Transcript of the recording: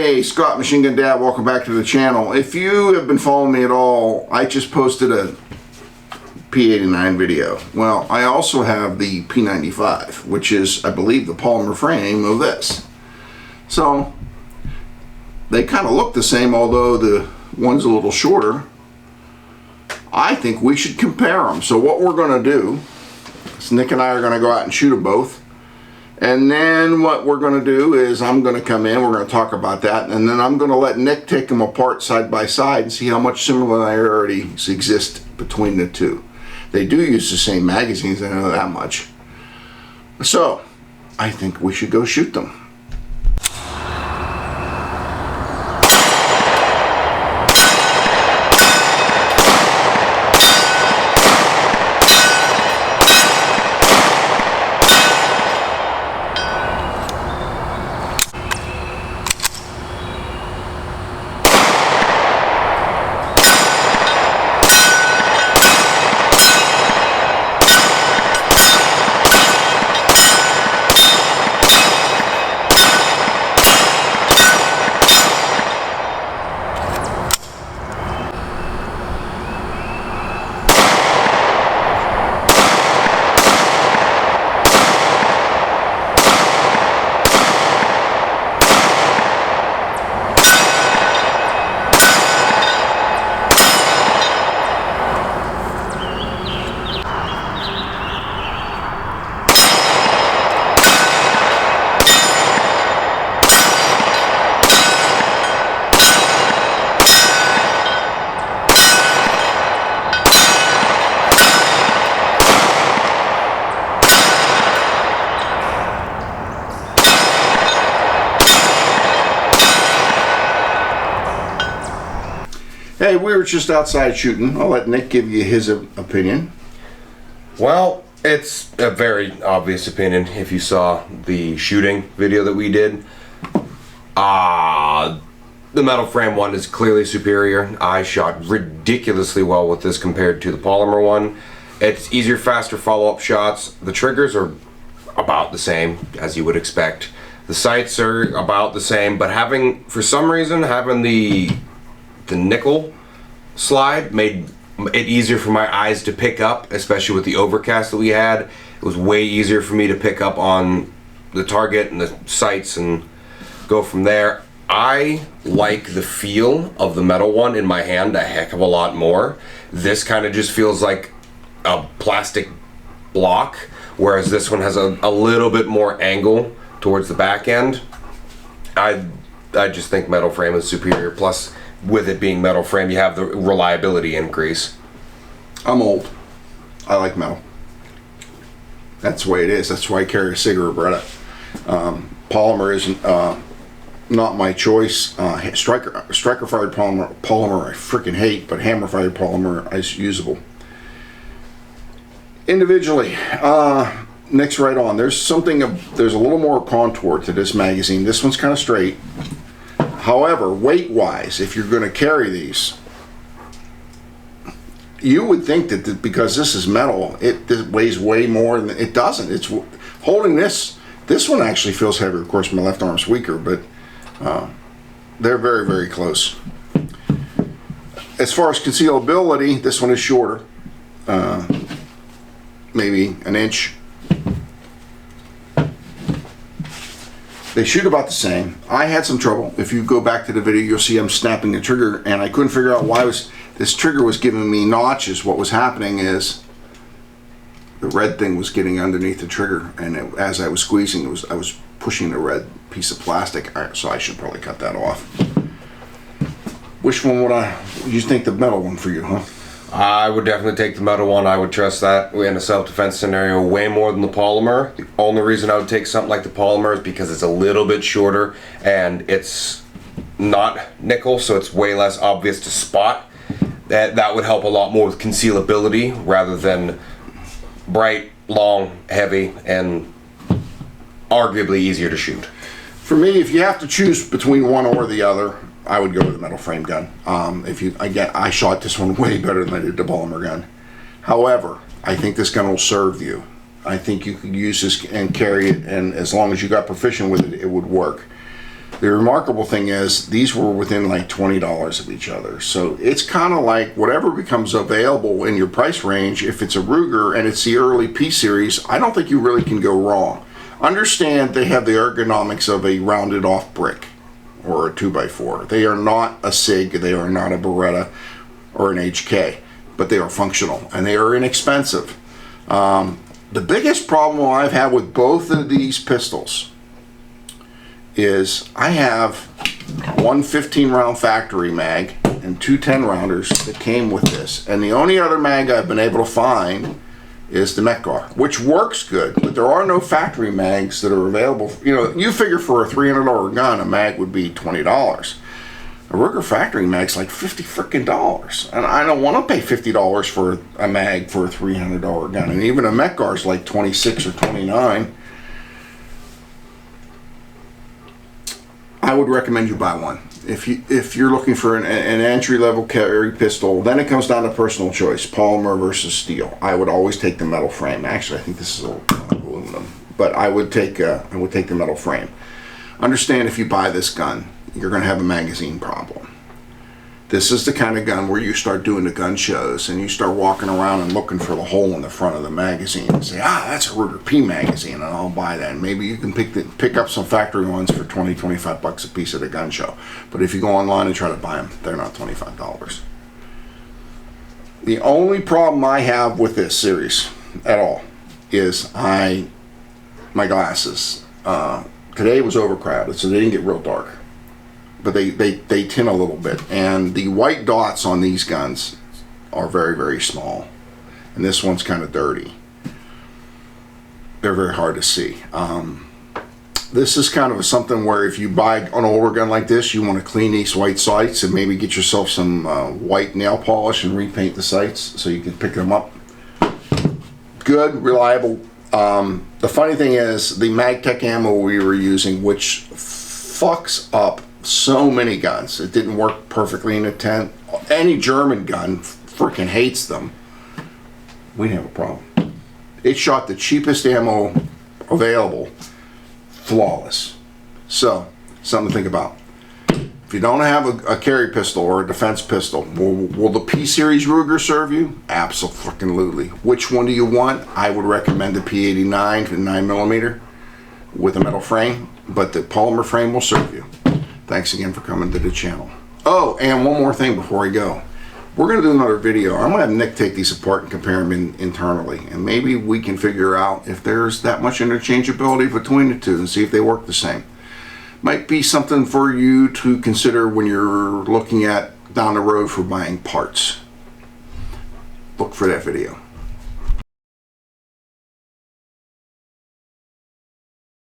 Hey, Scott Machine Gun Dad, welcome back to the channel. If you have been following me at all, I just posted a P89 video. Well, I also have the P95, which is, I believe, the polymer frame of this. So, they kind of look the same, although the one's a little shorter. I think we should compare them. So what we're going to do is Nick and I are going to go out and shoot them both. And then what we're going to do is I'm going to come in, we're going to talk about that, and then I'm going to let Nick take them apart side by side and see how much similarities exist between the two. They do use the same magazines, I know that much. So, I think we should go shoot them. Hey, we were just outside shooting. I'll let Nick give you his opinion. Well, it's a very obvious opinion if you saw the shooting video that we did. The metal frame one is clearly superior. I shot ridiculously well with this compared to the polymer one. It's easier, faster follow-up shots. The triggers are about the same, as you would expect. The sights are about the same, but for some reason, having the nickel slide made it easier for my eyes to pick up, especially with the overcast that we had. It was way easier for me to pick up on the target and the sights and go from there. I like the feel of the metal one in my hand a heck of a lot more. This kind of just feels like a plastic block, whereas this one has a little bit more angle towards the back end. I just think metal frame is superior, plus with it being metal frame, you have the reliability increase. I'm old. I like metal. That's the way it is. That's why I carry a cigarette Beretta. Polymer isn't not my choice. Striker fired polymer I freaking hate, but hammer fired polymer is usable. Individually, Nick's right on. There's a little more contour to this magazine. This one's kind of straight. However, weight-wise, if you're going to carry these, you would think that because this is metal, it weighs way more than it doesn't. It's holding this. This one actually feels heavier. Of course, my left arm's weaker, but they're very, very close. As far as concealability, this one is shorter, maybe an inch. They shoot about the same. I had some trouble. If you go back to the video, you'll see I'm snapping the trigger, and I couldn't figure out why this trigger was giving me notches. What was happening is the red thing was getting underneath the trigger, and as I was squeezing, I was pushing the red piece of plastic. So I should probably cut that off. Which one you think the metal one for you, huh? I would definitely take the metal one. I would trust that in a self-defense scenario way more than the polymer. The only reason I would take something like the polymer is because it's a little bit shorter and it's not nickel, so it's way less obvious to spot. That would help a lot more with concealability rather than bright, long, heavy, and arguably easier to shoot. For me, if you have to choose between one or the other, I would go with a metal frame gun. I shot this one way better than I did the polymer gun. However, I think this gun will serve you. I think you could use this and carry it, and as long as you got proficient with it, it would work. The remarkable thing is these were within like $20 of each other. So it's kind of like whatever becomes available in your price range. If it's a Ruger and it's the early P series, I don't think you really can go wrong. Understand they have the ergonomics of a rounded off brick or a 2x4. They are not a SIG, they are not a Beretta or an HK, but they are functional and they are inexpensive. The biggest problem I've had with both of these pistols is I have one 15-round factory mag and two 10-rounders that came with this, and the only other mag I've been able to find is the Metgar, which works good, but there are no factory mags that are available. You know, you figure for a $300 gun, a mag would be $20. A Ruger factory mag's like $50 frickin' dollars, and I don't want to pay $50 for a mag for a $300 gun, and even a Metgar's like $26 or $29. I would recommend you buy one. If you're looking for an entry-level carry pistol, then it comes down to personal choice, polymer versus steel. I would always take the metal frame. Actually, I think this is aluminum, but I would take the metal frame. Understand, if you buy this gun, you're going to have a magazine problem. This is the kind of gun where you start doing the gun shows and you start walking around and looking for the hole in the front of the magazine and say, that's a Ruger P magazine, and I'll buy that. And maybe you can pick up some factory ones for 20, 25 bucks a piece at a gun show. But if you go online and try to buy them, they're not $25. The only problem I have with this series at all is my glasses. Today was overcrowded, so they didn't get real dark. But they tint a little bit, and the white dots on these guns are very, very small, and this one's kind of dirty. They're very hard to see. This is kind of something where if you buy an older gun like this, you want to clean these white sights and maybe get yourself some white nail polish and repaint the sights so you can pick them up. Good, reliable. The funny thing is the MagTech ammo we were using, which fucks up so many guns. It didn't work perfectly in a tent. Any German gun freaking hates them. We didn't have a problem. It shot the cheapest ammo available, flawless. So, something to think about. If you don't have a carry pistol or a defense pistol, will the P series Ruger serve you? Absolutely. Which one do you want? I would recommend the P89 9mm with a metal frame, but the polymer frame will serve you. Thanks again for coming to the channel. Oh, and one more thing before I go. We're going to do another video. I'm going to have Nick take these apart and compare them internally. And maybe we can figure out if there's that much interchangeability between the two and see if they work the same. Might be something for you to consider when you're looking at down the road for buying parts. Look for that video.